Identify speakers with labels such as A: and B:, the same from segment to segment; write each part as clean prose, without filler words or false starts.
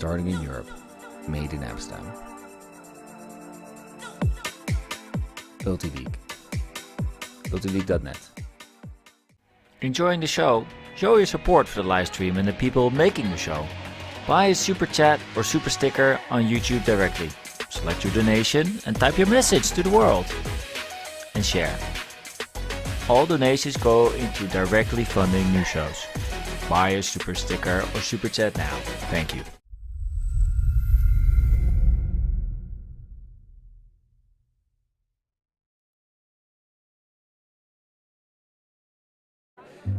A: starting in Europe, made in Amsterdam. Ulti.TV. ulti.TV.net. Enjoying the show? Show your support for the live stream and the people making the show. Buy a super chat or super sticker on YouTube directly. Select your donation and type your message to the world. And share. All donations go into directly funding new shows. Buy a super sticker or super chat now. Thank you.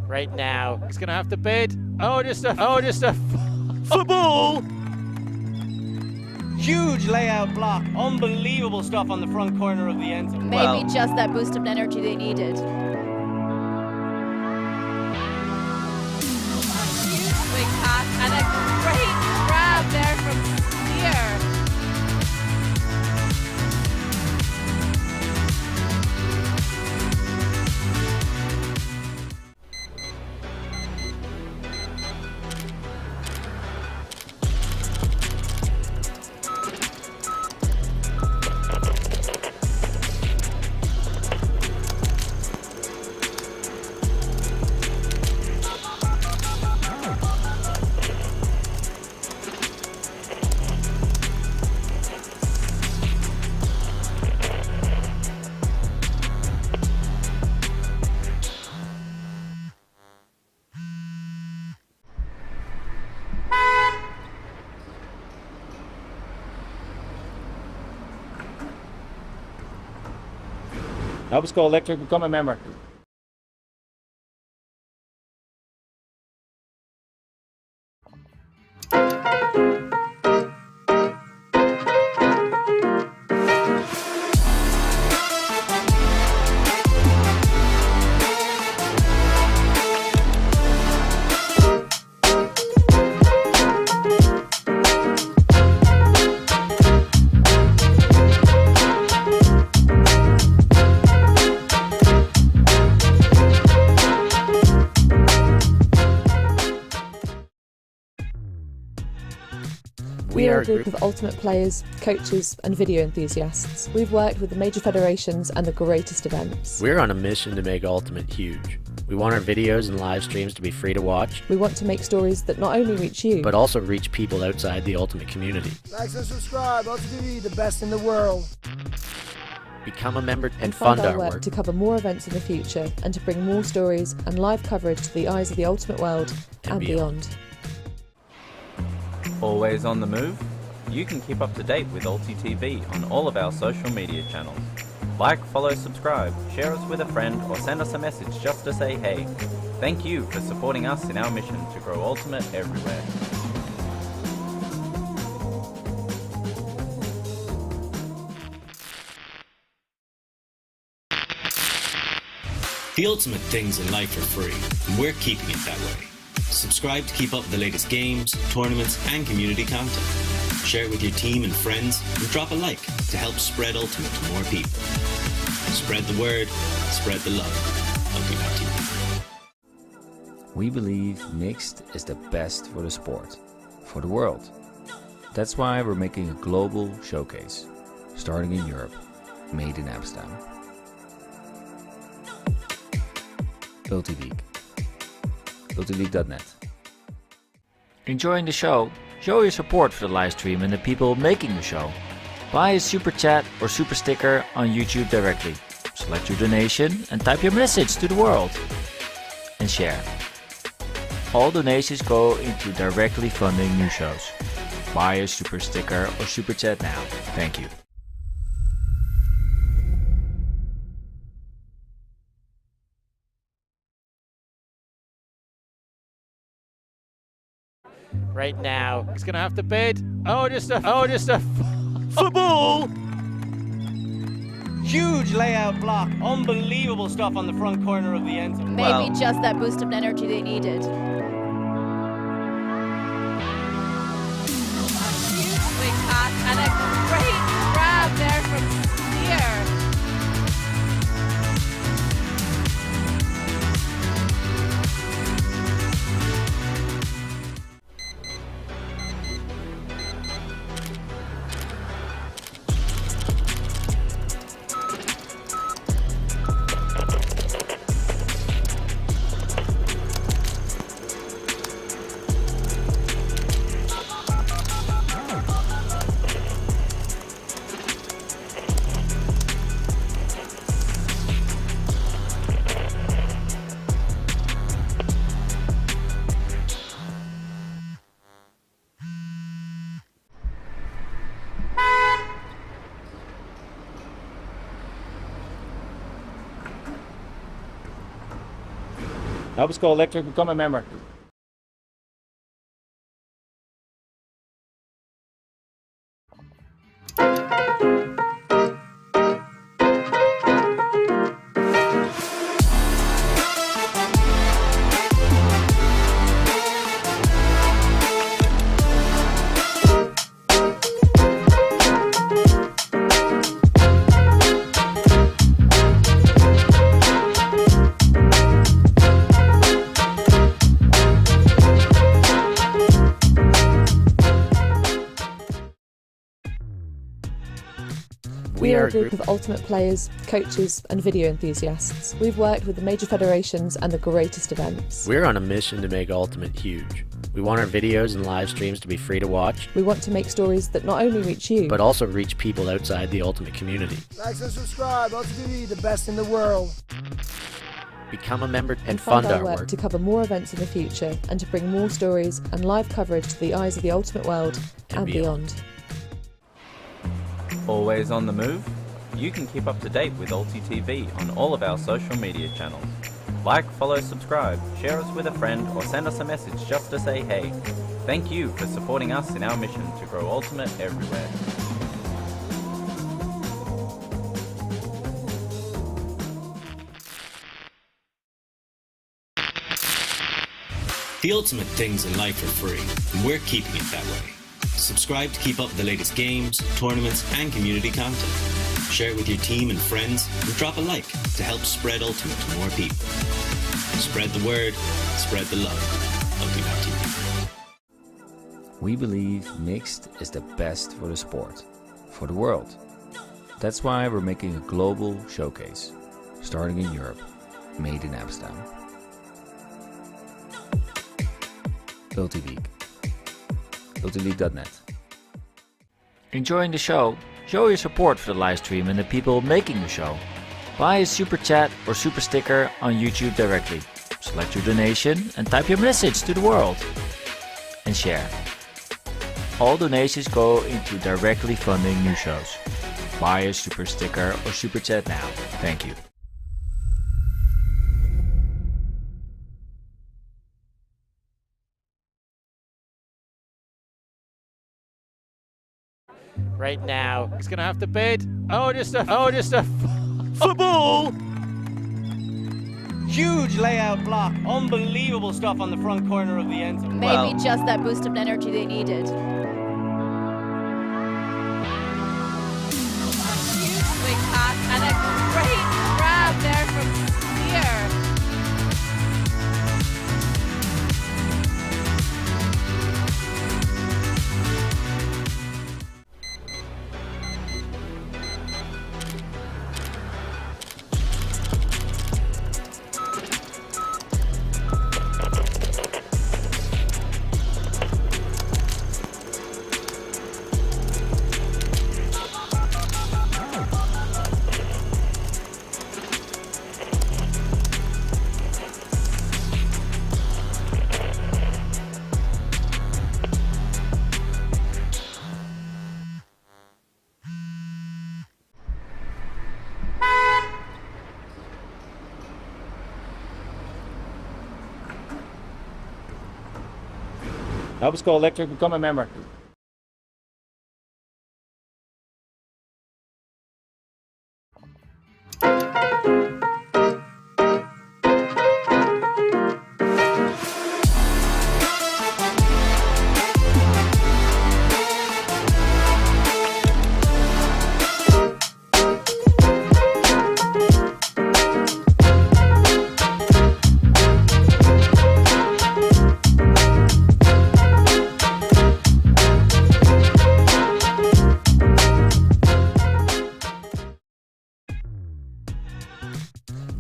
B: Right now, he's gonna have to bid. Just a football!
C: Huge layout block, unbelievable stuff on the front corner of the end zone.
D: Maybe just that boost of energy they needed. Huge swing pass and a great grab there from here.
B: Help us go electric, become a member.
E: We are a group of ultimate players, coaches and video enthusiasts. We've worked with the major federations and the greatest events.
F: We're on a mission to make Ultimate huge. We want our videos and live streams to be free to watch.
E: We want to make stories that not only reach you,
F: but also reach people outside the Ultimate community.
G: Like and subscribe, ulti.TV, the best in the world.
F: Become a member and
E: fund
F: fund
E: our work to cover more events in the future and to bring more stories and live coverage to the eyes of the Ultimate world and beyond.
H: Always on the move? You can keep up to date with ulti.TV on all of our social media channels. Like, follow, subscribe, share us with a friend or send us a message just to say hey. Thank you for supporting us in our mission to grow Ultimate everywhere.
I: The ultimate things in life are free, and we're keeping it that way. Subscribe to keep up with the latest games, tournaments and community content. Share it with your team and friends and drop a like to help spread Ultimate to more people. Spread the word, spread the love. ulti.TV.
A: We believe mixed is the best for the sport, for the world. That's why we're making a global showcase, starting in Europe, made in Amsterdam. ulti.TV. ulti.TV.net. Enjoying the show? Show your support for the live stream and the people making the show. Buy a super chat or super sticker on YouTube directly. Select your donation and type your message to the world. And share. All donations go into directly funding new shows. Buy a super sticker or super chat now. Thank you.
B: Right now, he's gonna have to bid. Just a football!
C: Huge layout block, unbelievable stuff on the front corner of the end zone.
D: Maybe just that boost of energy they needed. Huge swing pass and a great grab there from here.
B: Help us go electric, become a member.
E: We are a group of ultimate players, coaches and video enthusiasts. We've worked with the major federations and the greatest events.
F: We're on a mission to make Ultimate huge. We want our videos and live streams to be free to watch.
E: We want to make stories that not only reach you,
F: but also reach people outside the Ultimate community.
G: Like and subscribe, ulti.TV, the best in the world.
F: Become a member and
E: fund
F: fund
E: our
F: our
E: work
F: work.
E: to cover more events in the future and to bring more stories and live coverage to the eyes of the ultimate world and beyond.
H: Always on the move? You can keep up to date with ulti.TV on all of our social media channels. Like, follow, subscribe, share us with a friend, or send us a message just to say hey. Thank you for supporting us in our mission to grow Ultimate everywhere.
I: The ultimate things in life are free, and we're keeping it that way. Subscribe to keep up with the latest games, tournaments, and community content. Share it with your team and friends, and drop a like to help spread Ultimate to more people. Spread the word, spread the love. ulti.TV.
A: We believe mixed is the best for the sport, for the world. That's why we're making a global showcase, starting in Europe, made in Amsterdam. Ultileague. ultileague.net. Enjoying the show? Show your support for the live stream and the people making the show. Buy a super chat or super sticker on YouTube directly. Select your donation and type your message to the world. And share. All donations go into directly funding new shows. Buy a super sticker or super chat now. Thank you.
B: Right now, he's gonna have to bid. Oh, just a football!
C: Huge layout block. Unbelievable stuff on the front corner of the end zone.
D: Maybe just that boost of energy they needed. Huge swing pass and a great grab there from here.
B: Help us go electric, become a member.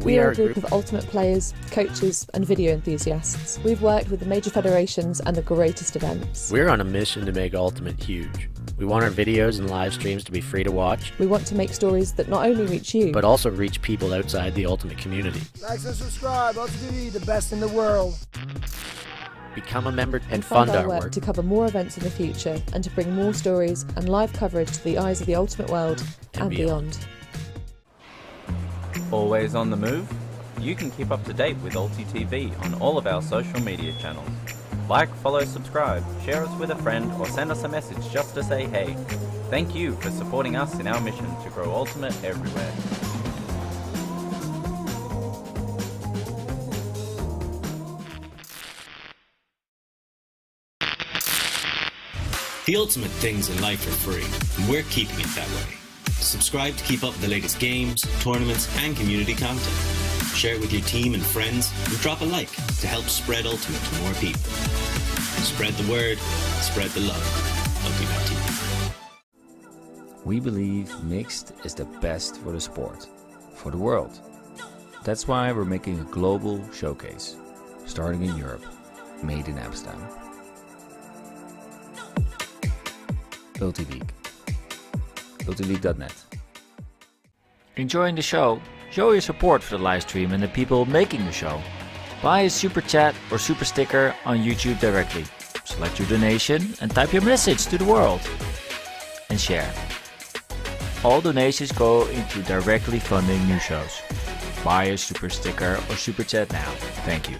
E: We are a group of ultimate players, coaches and video enthusiasts. We've worked with the major federations and the greatest events.
F: We're on a mission to make Ultimate huge. We want our videos and live streams to be free to watch.
E: We want to make stories that not only reach you,
F: but also reach people outside the Ultimate community.
G: Like and subscribe, ulti.TV, the best in the world.
F: Become a member and
E: fund
F: fund
E: our
F: our
E: work
F: work.
E: to cover more events in the future and to bring more stories and live coverage to the eyes of the ultimate world and beyond.
H: Always on the move? you can keep up to date with ulti.TV on all of our social media channels. Like, follow, subscribe, share us with a friend, or send us a message just to say hey. Thank you for supporting us in our mission to grow Ultimate everywhere.
I: The ultimate things in life are free, and we're keeping it that way. Subscribe to keep up with the latest games, tournaments, and community content. Share it with your team and friends, and drop a like to help spread Ultimate to more people. Spread the word, spread the love. Ulti.TV.
A: We believe mixed is the best for the sport, for the world. That's why we're making a global showcase, starting in Europe, made in Amsterdam. Ulti.League. ulti.net. Enjoying the show? Show your support for the live stream and the people making the show. Buy a super chat or super sticker on YouTube directly. Select your donation and type your message to the world. And share. All donations go into directly funding new shows. Buy a super sticker or super chat now. Thank you.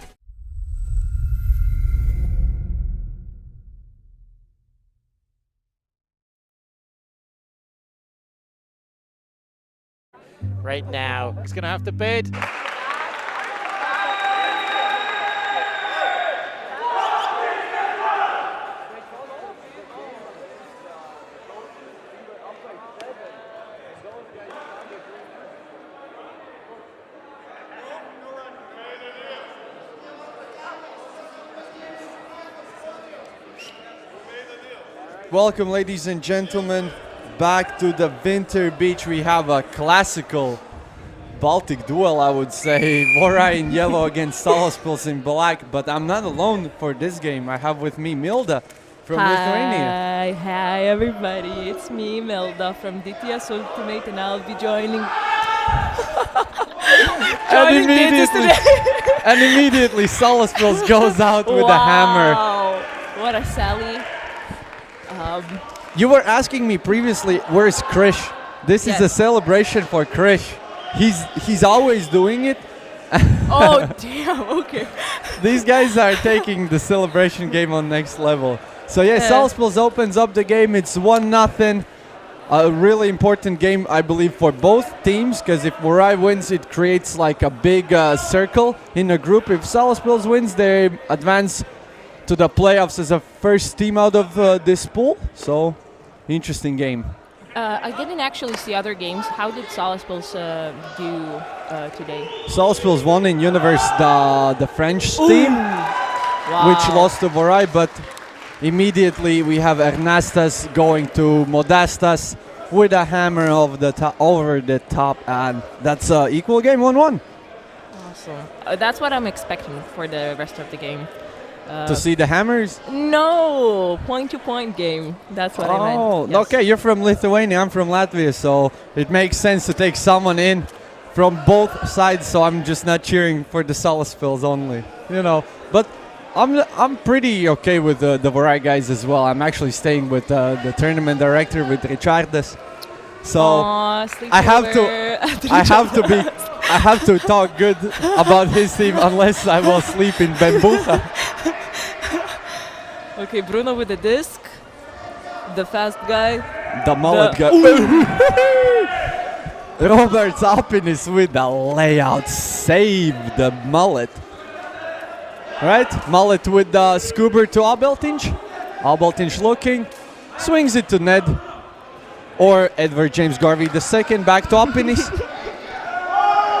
B: Right now, he's going to have to bid.
J: Welcome, ladies and gentlemen, back to the Winter Beach. We have a classical Baltic duel, I would say. Vorai in yellow against Salaspils in black, but I'm not alone for this game. I have with me Milda from Lithuania.
K: Hi everybody, it's me Milda from DTS Ultimate, and I'll be joining
J: and immediately Salaspils goes out with a hammer.
K: Wow, what a sally.
J: You were asking me previously, where's Krish? This is a celebration for Krish. He's always doing it.
K: Oh damn, okay.
J: These guys are taking the celebration game on next level. So yeah, Salaspils opens up the game. It's 1-0. A really important game, I believe, for both teams, because if Vorai wins, it creates like a big circle in a group. If Salaspils wins, they advance to the playoffs as a first team out of this pool. So, interesting game.
K: I didn't actually see other games. How did Salaspils do today?
J: Salaspils won in Universe the French team, which lost to Vorai, but immediately we have Ernastas going to Modestas with a hammer over the top, and that's an equal game, 1-1.
K: Awesome. That's what I'm expecting for the rest of the game.
J: To see the hammers?
K: No, point-to-point game. That's what I meant.
J: Oh,
K: yes.
J: Okay, you're from Lithuania, I'm from Latvia, so it makes sense to take someone in from both sides, so I'm just not cheering for the Salaspils only, you know. But I'm pretty okay with the Vorai guys as well. I'm actually staying with the tournament director, with Richardas. So I have to talk good about his team, unless I will sleep in Bambucha.
K: Okay, Bruno with the disc, the fast guy,
J: the mullet guy. Robert's happiness with the layout, save the mullet. Right, mullet with the scuba to Abeltinch. Abeltinch looking, swings it to Ned, or Edward James Garvey II, back to Happiness.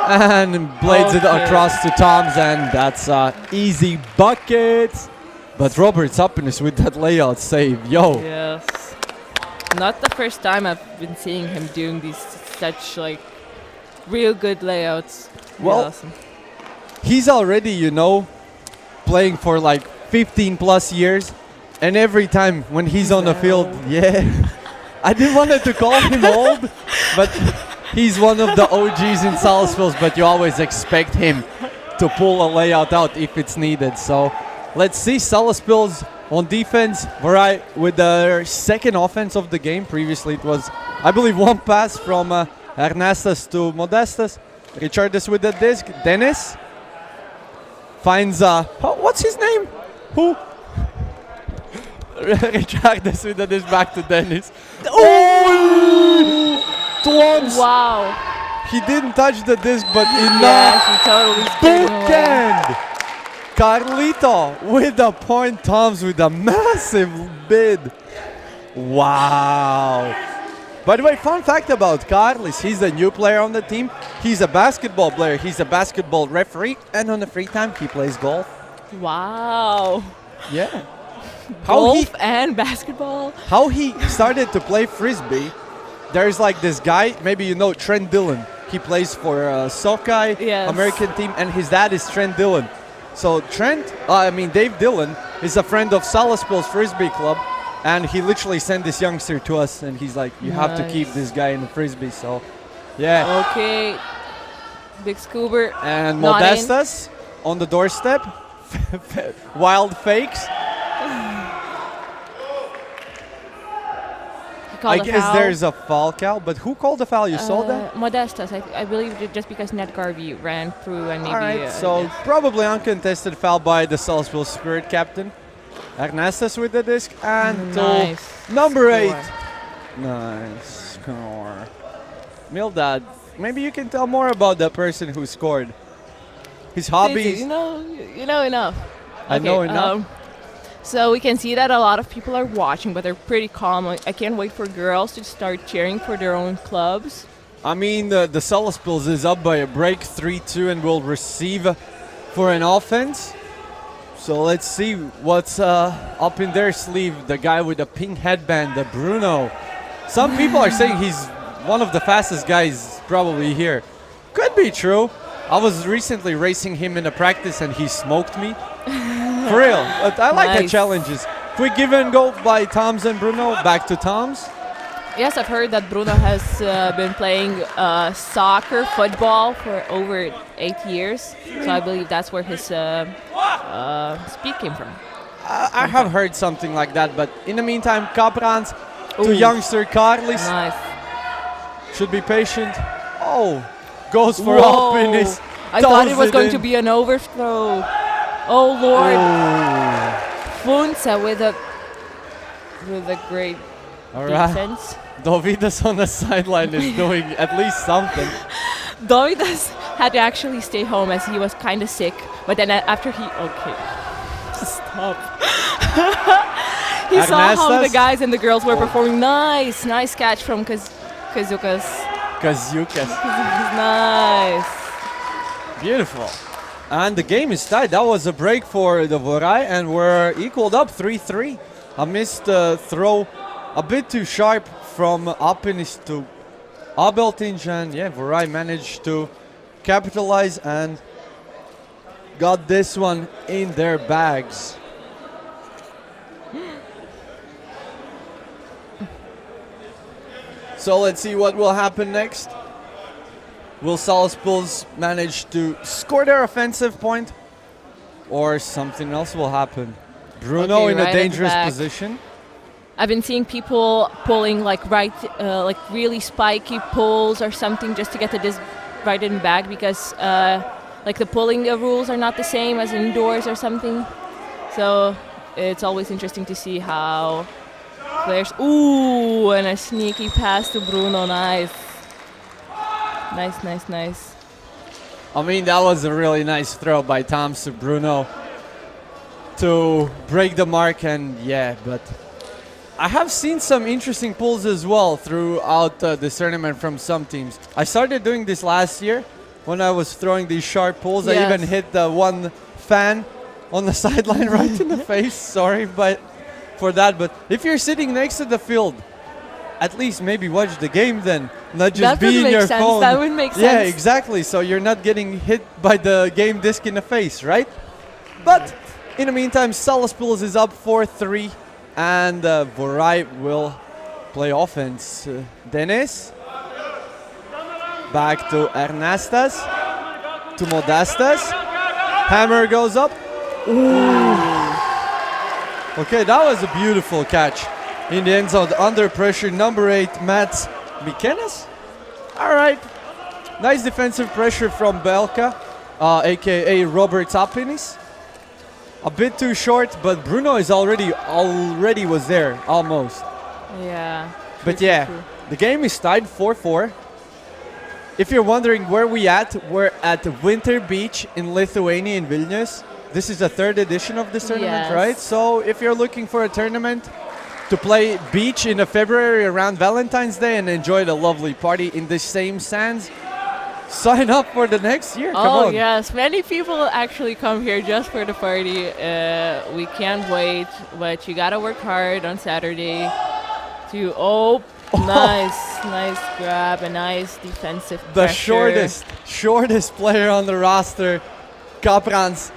J: And blades it across to Tom's, and that's an easy bucket. But Robert's Happiness with that layout save, yo.
K: Yes. Not the first time I've been seeing him doing these such like real good layouts.
J: Well,
K: awesome.
J: He's already, you know, playing for like 15 plus years, and every time when he's on the field, I didn't want to call him old, but he's one of the OGs in Salaspils, but you always expect him to pull a layout out if it's needed. So let's see. Salaspils on defense, Vorai with their second offense of the game. Previously it was, I believe, one pass from Ernastas to Modestas. Richardus with the disc. Dennis finds what's his name? Who? Richardus with the disc back to Dennis. Oh! Once.
K: Wow.
J: He didn't touch the disc, but enough.
K: Yeah, he totally scared him away.
J: Bookhand. Carlito with the point. Toms with a massive bid. Wow. By the way, fun fact about Carl is he's a new player on the team. He's a basketball player. He's a basketball referee. And on the free time, he plays golf.
K: Wow.
J: Yeah.
K: Golf and basketball.
J: How he started to play Frisbee, there's like this guy, maybe you know Trent Dillon. He plays for Sockeye, American team, and his dad is Trent Dillon. So Dave Dillon is a friend of Salaspils Frisbee Club, and he literally sent this youngster to us, and he's like, you have to keep this guy in the Frisbee, so yeah.
K: Okay. Big Scoober.
J: And Modestas on the doorstep. Wild fakes. I guess there's a foul, Cal, but who called the foul? You saw that?
K: Modestas, I believe just because Ned Garvey ran through and maybe...
J: Alright, so probably uncontested foul by the Salaspils Spirit captain. Ernestus with the disc and number 8. Nice score. Mildad, maybe you can tell more about the person who scored. His hobbies.
K: You know enough.
J: I know enough.
K: So we can see that a lot of people are watching, but they're pretty calm. I can't wait for girls to start cheering for their own clubs.
J: I mean, the Salaspils is up by a break 3-2 and will receive for an offense. So let's see what's up in their sleeve. The guy with the pink headband, the Bruno. Some people are saying he's one of the fastest guys probably here. Could be true. I was recently racing him in a practice and he smoked me. For real. But I like the challenges. Quick give and go by Toms and Bruno. Back to Toms.
K: Yes, I've heard that Bruno has been playing soccer, football for over 8 years. So I believe that's where his speed came from.
J: I have heard something like that. But in the meantime, Caprans to youngster Carlis.
K: Nice.
J: Should be patient. Oh, goes for up in his.
K: I thought it was going to be an overthrow. Oh Lord! Funza with a great defense.
J: Dovidas on the sideline is doing at least something.
K: Dovidas had to actually stay home as he was kind of sick. But then after stop. He saw how the guys and the girls were performing. Nice catch from Kazukas. Nice.
J: Beautiful. And the game is tied. That was a break for the Vorai, and we're equaled up 3-3. A missed throw, a bit too sharp from Apinis to Abeltinj, and Vorai managed to capitalize and got this one in their bags. So let's see what will happen next. Will Salaspils manage to score their offensive point, or something else will happen? Bruno in a dangerous position.
K: I've been seeing people pulling like really spiky pulls or something just to get the disc right in the bag because like the pulling rules are not the same as indoors or something. So it's always interesting to see how players. Ooh, and a sneaky pass to Bruno. Nice. Nice.
J: I mean, that was a really nice throw by Toms to Bruno to break the mark, and but I have seen some interesting pulls as well throughout this tournament from some teams. I started doing this last year when I was throwing these sharp pulls. I even hit the one fan on the sideline right in the face. Sorry for that, but if you're sitting next to the field, at least maybe watch the game then, not just be in your phone.
K: That would make sense.
J: Yeah, exactly. So you're not getting hit by the game disc in the face, right? But in the meantime, Salaspils is up 4-3, and Vorai will play offense. Dennis, back to Ernestas, to Modestas. Hammer goes up. Ooh. Okay, that was a beautiful catch. In the end zone, under pressure, number 8, Mats Mikenas. All right. Nice defensive pressure from Belka, aka Robert Apinis. A bit too short, but Bruno is already was there, almost.
K: Yeah.
J: But yeah, the game is tied 4-4. If you're wondering where we're at Winter Beach in Lithuania in Vilnius. This is the 3rd edition of this tournament,
K: Yes.
J: right? So if you're looking for a tournament to play beach in February around Valentine's Day and enjoy the lovely party in the same sands, sign up for the next year. Come
K: Oh
J: on.
K: yes, many people actually come here just for the party. We can't wait, but you gotta work hard on Saturday to nice grab, a nice defensive
J: The
K: pressure.
J: shortest player on the roster, Kaprans,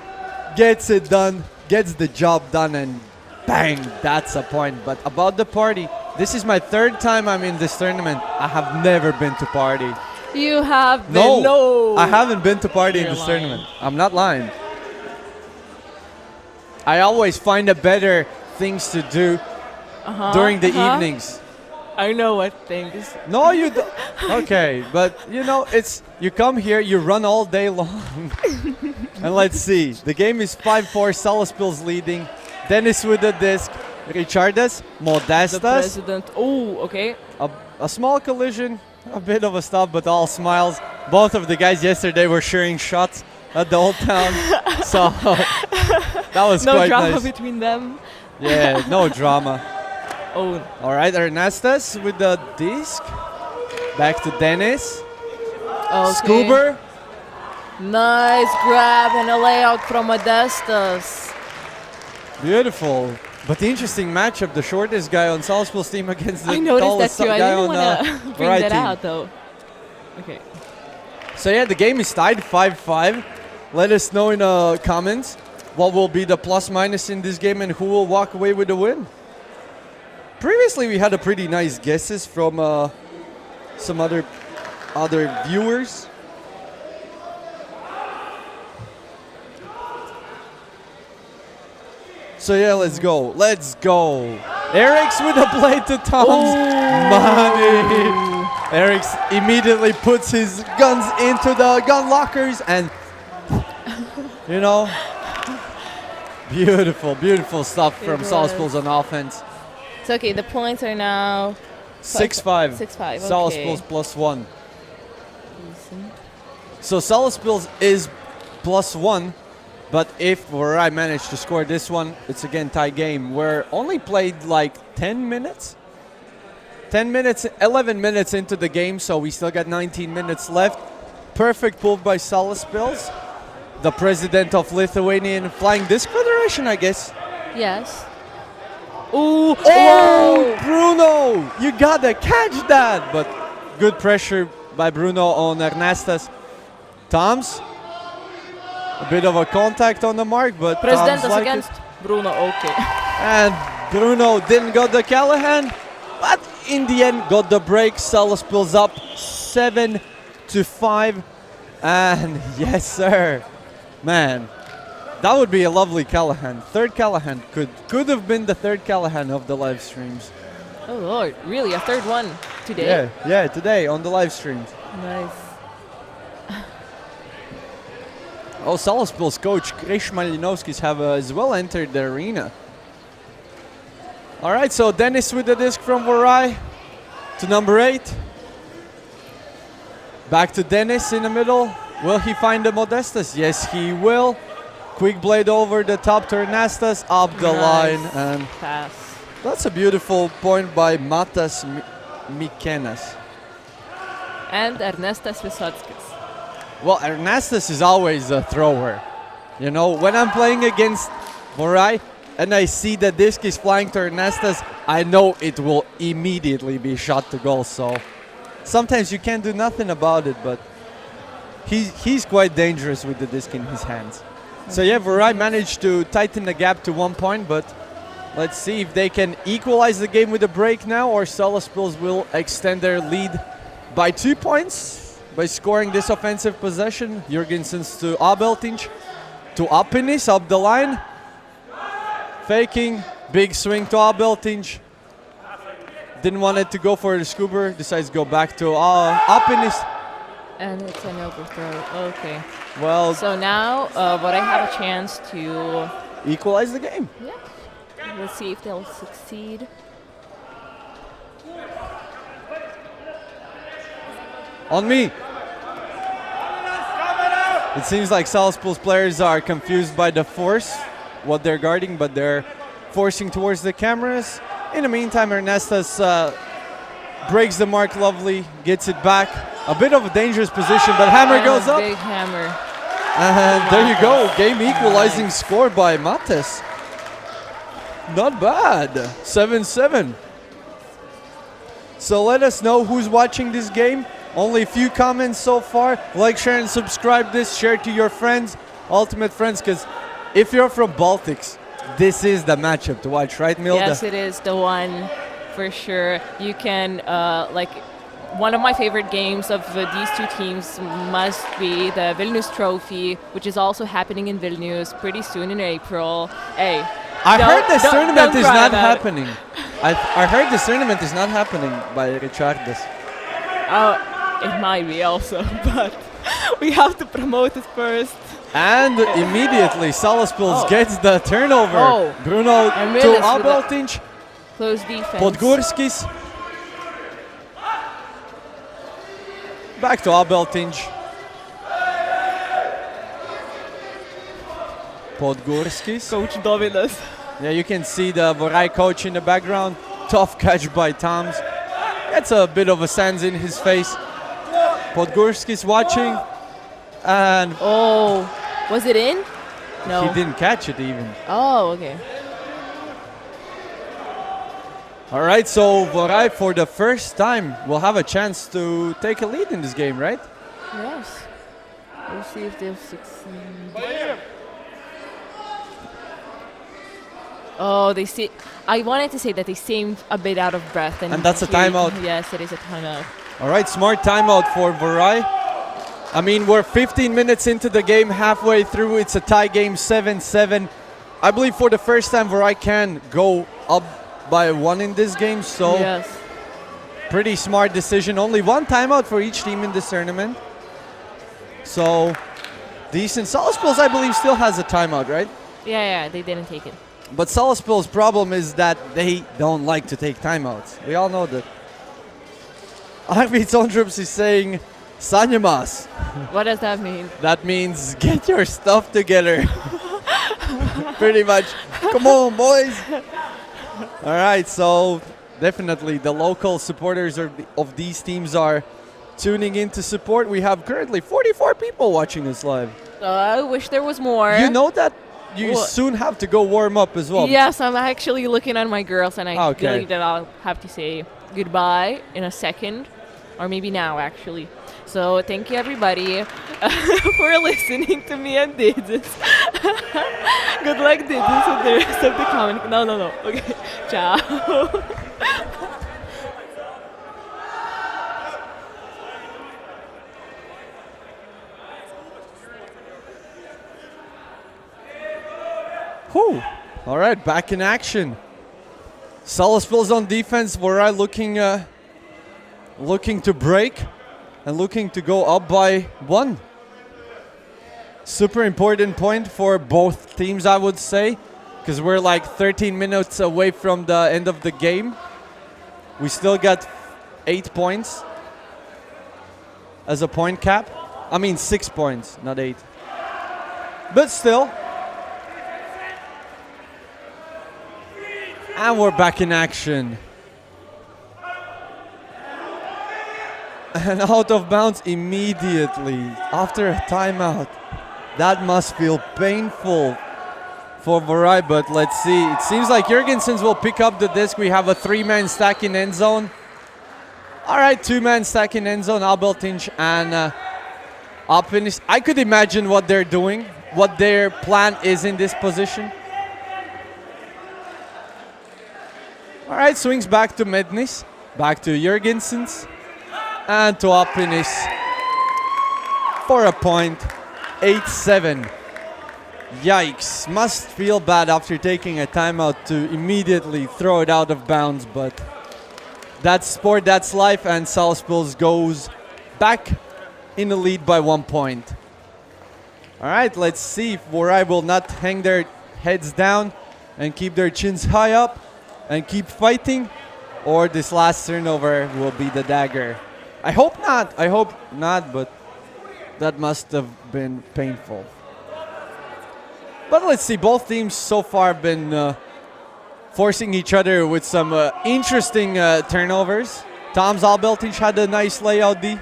J: gets it done, gets the job done, and bang, that's a point. But about the party, this is my 3rd time I'm in this tournament. I have never been to party.
K: You have been.
J: No, I haven't been to party in
K: You're
J: this
K: lying.
J: tournament. I'm not lying. I always find a better things to do during the evenings.
K: I know what things.
J: No, you don't. Okay, but you know, you come here, you run all day long. And let's see. The game is 5-4, Salaspils leading. Dennis with the disc. Richardas, Modestas.
K: The president. Oh, okay.
J: A small collision, a bit of a stop, but all smiles. Both of the guys yesterday were sharing shots at the Old Town. So that was
K: no
J: quite
K: drama
J: nice.
K: between them.
J: Yeah, no drama.
K: Oh.
J: All right, Ernestas with the disc. Back to Dennis.
K: Okay.
J: Scuba.
K: Nice grab and a layout from Modestas.
J: Beautiful. But interesting matchup. The shortest guy on Salaspils team against the
K: I noticed
J: tallest
K: that too. I
J: guy
K: didn't
J: on
K: want to bring
J: Vorai
K: that
J: team.
K: out though. Okay.
J: So yeah, the game is tied 5-5. Let us know in the comments what will be the plus minus in this game and who will walk away with the win. Previously, we had a pretty nice guesses from some other viewers. So yeah, let's go. Let's go. Eric's with a play to Tom's money. Eric's immediately puts his guns into the gun lockers and, you know, beautiful stuff from Salaspils on offense.
K: It's okay. The points are now
J: 6-5.
K: 6-5. Okay.
J: Salaspils +1. So Salaspils is +1, but if Vorai managed to score this one, it's again tie game. We're only played like 10 minutes. 11 minutes into the game, so we still got 19 minutes left. Perfect pull by Salaspils, the president of Lithuanian Flying Disc Federation, I guess.
K: Yes. Ooh.
J: Oh, Bruno! You gotta catch that! But good pressure by Bruno on Ernestas. Toms, a bit of a contact on the mark, but
K: President
J: Toms
K: is
J: like
K: against Bruno. Okay.
J: And Bruno didn't got the Callahan, but in the end got the break. Salaspils up 7-5. And yes, sir. Man, that would be a lovely Callahan. Third Callahan could have been the third Callahan of the live streams.
K: Oh Lord, really? A third one today?
J: Yeah, today on the live streams.
K: Nice.
J: Oh, Salaspils coach Krish Malinovskis have as well entered the arena. All right, so Dennis with the disc from Vorai to number 8. Back to Dennis in the middle. Will he find the Modestas? Yes, he will. Quick blade over the top to Ernestas, up the line. And
K: pass.
J: That's a beautiful point by Matas Mikenas.
K: And Ernestas Visotskis.
J: Well, Ernestas is always a thrower. You know, when I'm playing against Vorai and I see the disc is flying to Ernestas, I know it will immediately be shot to goal. So sometimes you can't do nothing about it, but he's quite dangerous with the disc in his hands. So yeah, Vorai managed to tighten the gap to 1 point, but let's see if they can equalize the game with a break now, or Salaspils will extend their lead by 2 points by scoring this offensive possession. Jurgensen's to Abeltinch, to Apinis, up the line. Faking, big swing to Abeltinch. Didn't want it to go for the Scuba, decides to go back to Apinis.
K: And it's an overthrow. Okay.
J: Well,
K: so now, but I have a chance to
J: equalize the game.
K: Yeah. Let's see if they'll succeed.
J: On me. It seems like Salaspils players are confused by the force, what they're guarding, but they're forcing towards the cameras. In the meantime, Ernestas breaks the mark lovely, gets it back. A bit of a dangerous position, but hammer goes up.
K: Big hammer.
J: And there you go, game equalizing score by Mates. Not bad, 7-7. So let us know who's watching this game. Only a few comments so far. Like, share, and subscribe this. Share to your friends, ultimate friends, because if you're from Baltics, this is the matchup to watch, right, Milda?
K: Yes, it is the one for sure. You can, one of my favorite games of these two teams must be the Vilnius Trophy, which is also happening in Vilnius pretty soon in April. Hey,
J: I heard this tournament is not happening. I heard this tournament is not happening by Richardas.
K: Oh, it might be also, but we have to promote it first.
J: And immediately Salaspils gets the turnover. Bruno to Abeltinch.
K: Close defense.
J: Podgorskis. Back to Abeltinch. Podgorskis.
K: Coach Dovidas.
J: Yeah, you can see the Vorai coach in the background. Tough catch by Toms. Gets a bit of a sands in his face. Podgorskis watching. And
K: was it in? No.
J: He didn't catch it even.
K: Oh, okay.
J: All right, so Vorai for the first time will have a chance to take a lead in this game, right?
K: Yes. We'll see if they'll succeed. Oh, they see. I wanted to say that they seemed a bit out of breath.
J: And that's a timeout.
K: Yes, it is a timeout.
J: All right, smart timeout for Vorai. I mean, we're 15 minutes into the game, halfway through. It's a tie game, 7-7. I believe for the first time, Vorai can go up by 1 in this game. So,
K: yes.
J: Pretty smart decision. Only 1 timeout for each team in this tournament. So, decent. Salaspils, I believe, still has a timeout, right?
K: Yeah, they didn't take it.
J: But Salaspils' problem is that they don't like to take timeouts. We all know that. Arvid Sondrups is saying, Sanyamas.
K: What does that mean?
J: That means get your stuff together. Pretty much. Come on, boys. All right, so definitely the local supporters of these teams are tuning in to support. We have currently 44 people watching us live.
K: I wish there was more.
J: You know that you soon have to go warm up as well.
K: Yes, I'm actually looking at my girls, and I believe that I'll have to say goodbye in a second, or maybe now, actually. So thank you, everybody, for listening to me and Didis. Good luck, Didis, with the rest of the comment. No. Okay, ciao.
J: Whew. All right, back in action. Salaspils on defense. Vorai looking to break and looking to go up by 1. Super important point for both teams, I would say, because we're like 13 minutes away from the end of the game. We still got 8 points as a point cap. I mean 6 points, not 8. But still. And we're back in action. And out of bounds immediately after a timeout. That must feel painful for Vorai, but let's see. It seems like Jurgensens will pick up the disc. We have a 3-man stack in end zone. All right, 2-man stack in end zone. Abeltinch and Opfinis. I could imagine what they're doing, what their plan is in this position. All right, swings back to Mednis, back to Jurgensens, and to Opfinis for a point, 8-7. Yikes, must feel bad after taking a timeout to immediately throw it out of bounds, but that's sport, that's life, and Salaspils goes back in the lead by 1 point. All right, let's see if Vorai will not hang their heads down and keep their chins high up and keep fighting, or this last turnover will be the dagger. I hope not. I hope not, but that must have been painful. But let's see, both teams so far have been forcing each other with some interesting turnovers. Tom's Albeltinch had a nice layout D.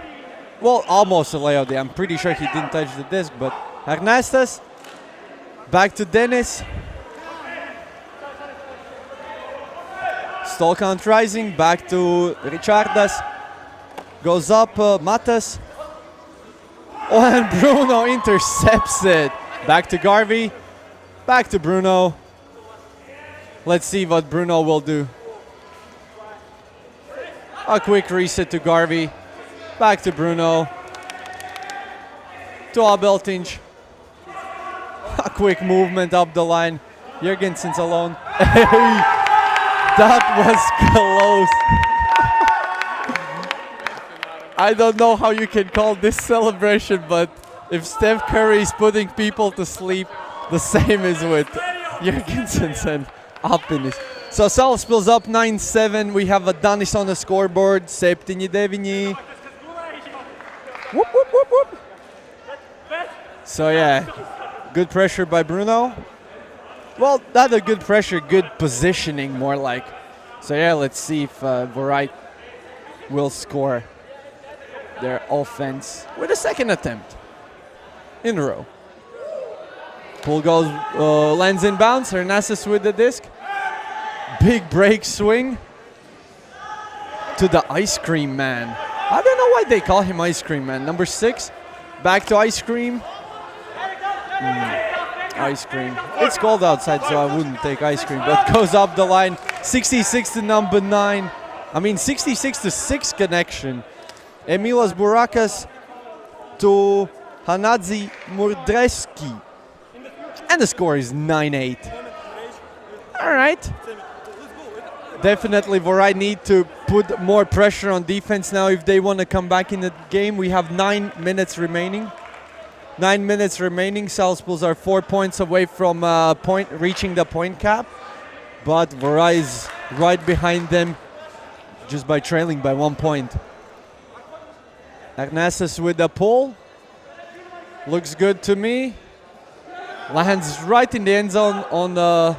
J: Well, almost a layout D. I'm pretty sure he didn't touch the disc, but Ernestas, back to Dennis. Stall count rising, back to Richardas. Goes up, Matas. Oh, and Bruno intercepts it. Back to Garvey. Back to Bruno. Let's see what Bruno will do. A quick reset to Garvey. Back to Bruno. To Albeltinch. A quick movement up the line. Jurgensen's alone. Hey, that was close. I don't know how you can call this celebration, but if Steph Curry is putting people to sleep, the same is with Jurgensen and Alpinis. So Salaspils up 9-7. We have a Danis on the scoreboard. 7-9. Whoop, whoop, whoop, whoop. So yeah, good pressure by Bruno. Well, not a good pressure, good positioning more like. So yeah, let's see if Vorai will score their offense with a second attempt in a row. Pull goes, lands in bounds. Hernandez with the disc. Big break swing to the Ice Cream Man. I don't know why they call him Ice Cream Man. Number 6, back to Ice Cream. Ice cream. It's cold outside, so I wouldn't take ice cream, but goes up the line. 66 to number 9. I mean, 66 to 6 connection. Emilas Burakas to Hanadzi Murdreski. And the score is 9-8. All right. Definitely Vorai need to put more pressure on defense now if they want to come back in the game. We have 9 minutes remaining. 9 minutes remaining. Salaspils are 4 points away from reaching the point cap. But Vorai is right behind them just by trailing by 1 point. Agnasis with the pull. Looks good to me. Lands right in the end zone on the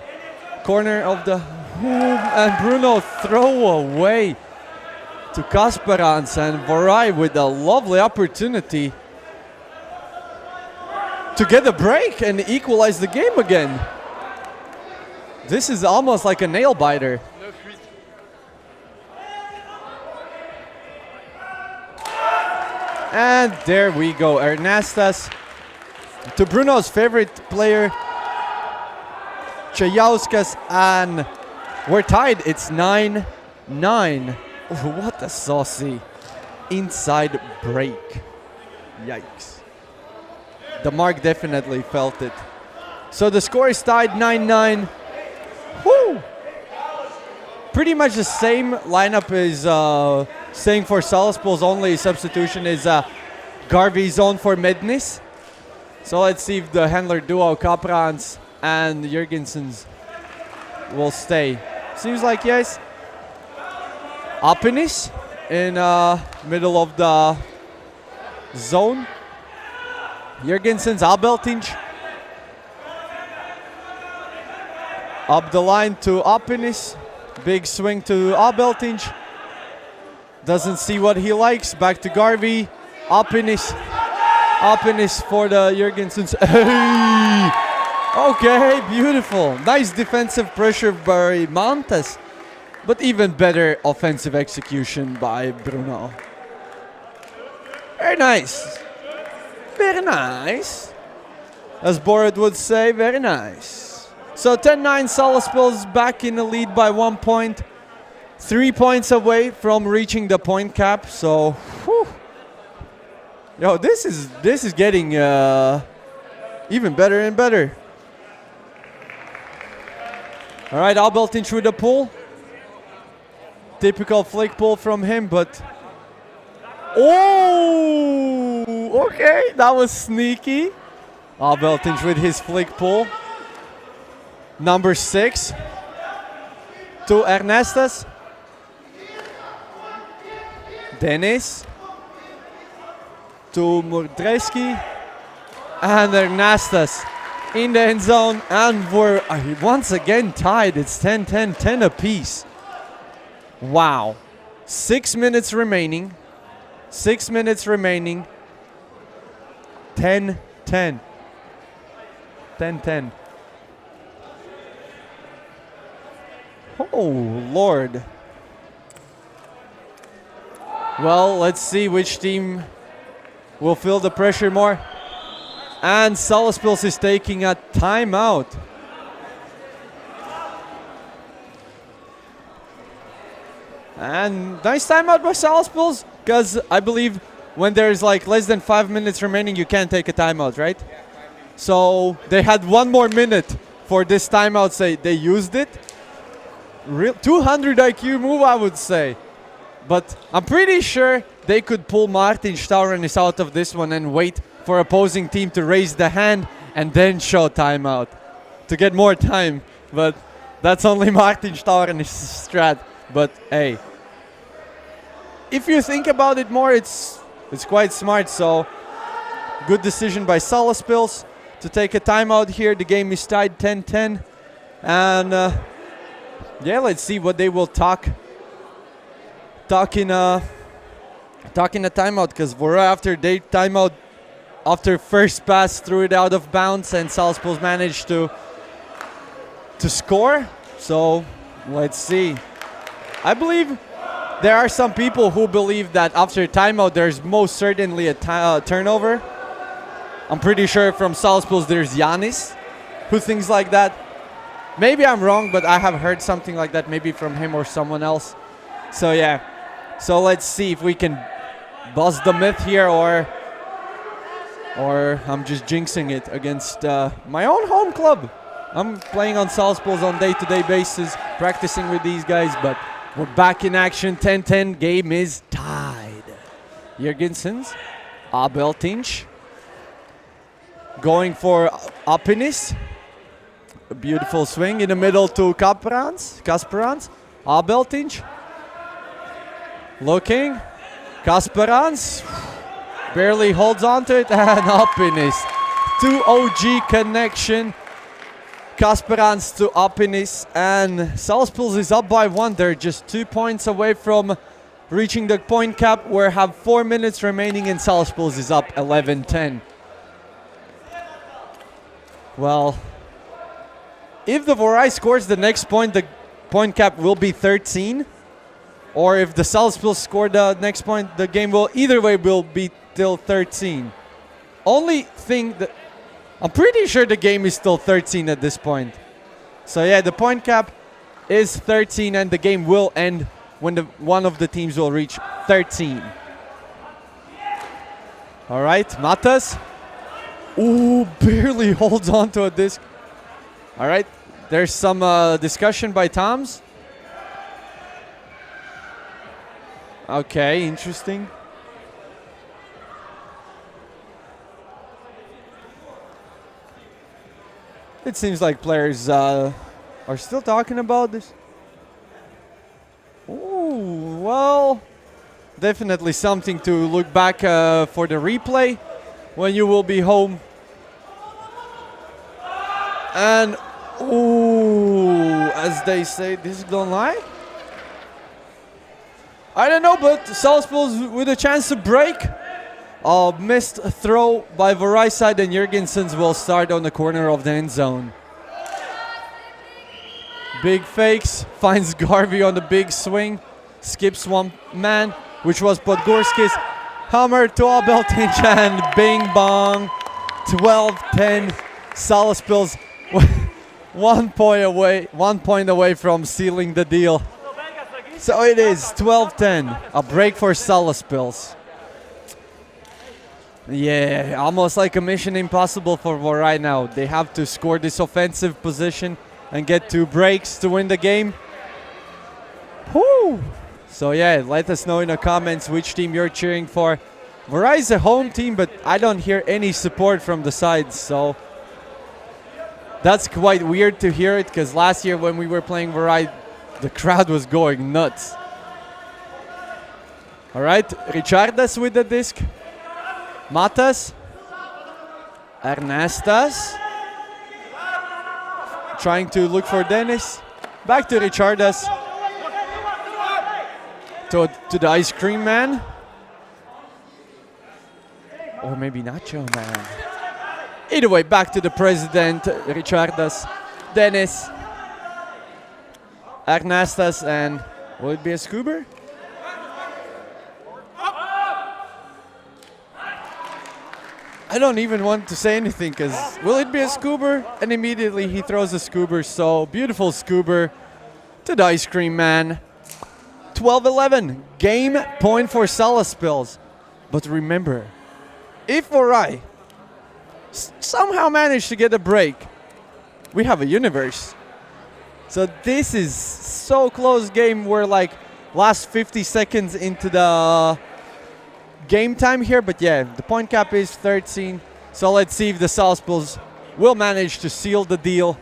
J: corner of the hoop. And Bruno throw away to Kasparans, and Vorai with a lovely opportunity to get a break and equalize the game again. This is almost like a nail biter. And there we go, Ernastas to Bruno's favorite player, Chayauskas, and we're tied. It's 9-9. What a saucy inside break. Yikes. The mark definitely felt it. So the score is tied 9-9. Woo! Pretty much the same lineup is staying for Salaspils. Only substitution is Garvey's on for Mednis. So let's see if the handler duo Kaprans and Jurgensen's will stay. Seems like yes. Apenis in middle of the zone. Jurgensen's Albeltinch. Up the line to Apenis. Big swing to Albeltinch. Doesn't see what he likes. Back to Garvey. Apenis. Apenis for the Jurgensens. Hey! Okay, beautiful. Nice defensive pressure by Montes. But even better offensive execution by Bruno. Very nice. Very nice. As Borat would say, very nice. So 10-9, Salaspils back in the lead by 1 point. 3 points away from reaching the point cap. So, whew. Yo, this is getting even better and better. All right, Albeltinch with the pull. Typical flick pull from him, but oh! Okay, that was sneaky. Beltinch with his flick pull. Number 6 to Ernestus. Dennis to Murdreski. And Ernestus in the end zone. And we're once again tied. It's 10-10, 10 apiece. Wow. 6 minutes remaining. 6 minutes remaining. 10-10. 10-10. Oh, Lord. Well, let's see which team will feel the pressure more. And Salaspils is taking a timeout. And nice timeout by Salaspils, because I believe when there's like less than 5 minutes remaining, you can't take a timeout, right? So they had 1 more minute for this timeout, so they used it. 200 IQ move, I would say. But I'm pretty sure they could pull Martin Staurenis out of this one and wait for opposing team to raise the hand and then show timeout to get more time. But that's only Martin Staurenis' strat. But hey, if you think about it more, it's quite smart. So good decision by Salaspils to take a timeout here. The game is tied 10-10. And yeah, let's see what they will talk in a timeout, because Vorai after they timeout after first pass threw it out of bounds and Salaspils managed to score. So let's see. I believe there are some people who believe that after timeout there's most certainly a turnover. I'm pretty sure from Salaspils there's Yanis who thinks like that. Maybe I'm wrong, but I have heard something like that, maybe from him or someone else. So yeah, so let's see if we can bust the myth here, or I'm just jinxing it against my own home club. I'm playing on Salaspils on day-to-day basis, practicing with these guys, but we're back in action. 10-10, game is tied. Jurgensens, Beltinch, going for Apinis. A beautiful swing in the middle to Kasperans. Beltinch. Looking. Kasperans. Barely holds on to it. And Apinis. 2 OG connection. Kasperans to Apinis. And Salaspils is up by 1. They're just 2 points away from reaching the point cap. We have 4 minutes remaining and Salaspils is up 11-10. Well, if the Vorai scores the next point, the point cap will be 13. Or if the Salaspils score the next point, the game will either way will be till 13. Only thing that I'm pretty sure the game is still 13 at this point. So yeah, the point cap is 13 and the game will end when one of the teams will reach 13. All right, Matas. Ooh, barely holds on to a disc. All right, there's some discussion by Toms. Okay, interesting. It seems like players are still talking about this. Ooh, well, definitely something to look back for the replay when you will be home. And, ooh, as they say, this don't lie. I don't know, but Salaspils with a chance to break. Missed throw by Vorai side, and Jurgensens will start on the corner of the end zone. Big fakes, finds Garvey on the big swing, skips one man, which was Podgorski's. Hammer to Beltinch and bing bong. 12-10. Salaspils 1 point away from sealing the deal. So it is 12-10. A break for Salaspils. Yeah, almost like a mission impossible for Vorai now. They have to score this offensive position and get 2 breaks to win the game. Whoo! So yeah, let us know in the comments which team you're cheering for. Vorai is a home team, but I don't hear any support from the sides, so that's quite weird to hear it, because last year when we were playing Vorai, the crowd was going nuts. All right, Richardas with the disc. Matas. Ernestas. Trying to look for Dennis. Back to Richardas. To the ice cream man. Or maybe Nacho man. Either way, back to the president, Richardas, Dennis, Ernestas, and will it be a Scuba? I don't even want to say anything, because will it be a Scuba? And immediately he throws a Scuba, so beautiful Scuba to the ice cream man. 12-11, game point for Salaspils. But remember, if Vorai somehow managed to get a break, we have a universe. So this is so close game. We're like last 50 seconds into the game time here. But yeah, the point cap is 13. So let's see if the Salaspils will manage to seal the deal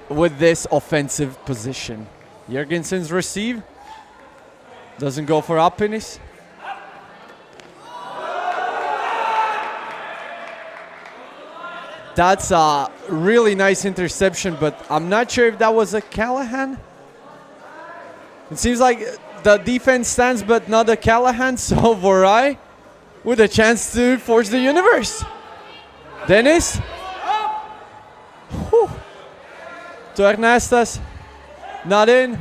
J: with this offensive position. Jurgensen's receive. Doesn't go for Apinis. That's a really nice interception, but I'm not sure if that was a Callahan. It seems like the defense stands, but not a Callahan. So Vorai with a chance to force the universe. Dennis. Whew. To Ernestas. Not in.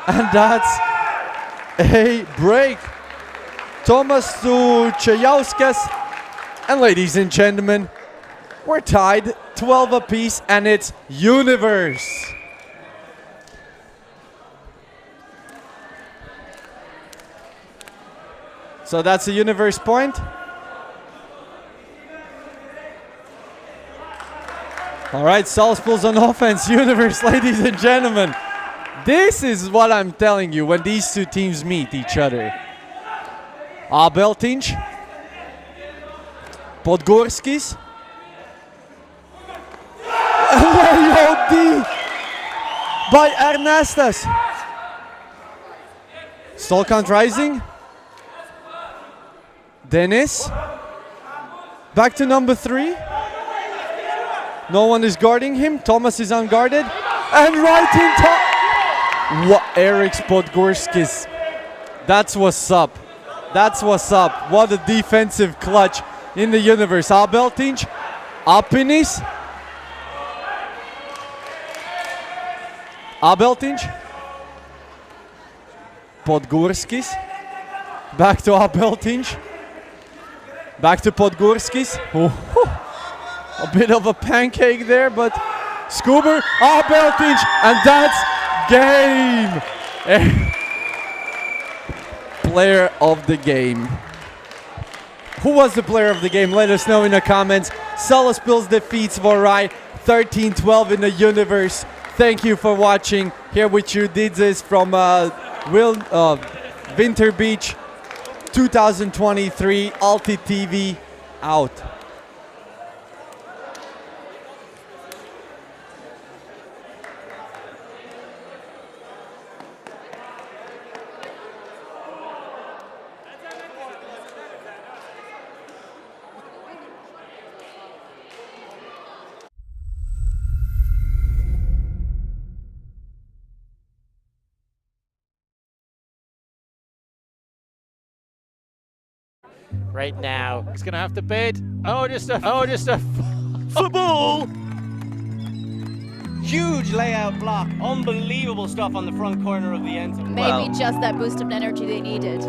J: And that's a break. Thomas to Chayauskas. And ladies and gentlemen, we're tied 12 apiece, and it's universe. So that's a universe point. All right, Salaspils on offense, universe, ladies and gentlemen. This is what I'm telling you when these two teams meet each other. Beltinch. Podgorskis. LAOD by Ernestas. Stall count rising. Dennis. Back to number 3. No one is guarding him. Thomas is unguarded. And right in top. What, Eric Podgorskis. That's what's up. That's what's up. What a defensive clutch in the universe. Beltinch. Apinis. Beltinch. Podgorskis. Back to Beltinch. Back to Podgorskis. A bit of a pancake there, but Scuba. Beltinch. And that's game. Player of the game. Who was the player of the game? Let us know in the comments. Salaspils defeats Vorai 13-12 in the universe. Thank you for watching. Here with you did this from Winter Beach 2023. ulti.TV out.
B: Right now, he's gonna have to bid. Just a football.
C: Huge layout block. Unbelievable stuff on the front corner of the end zone.
D: Maybe just that boost of energy they needed.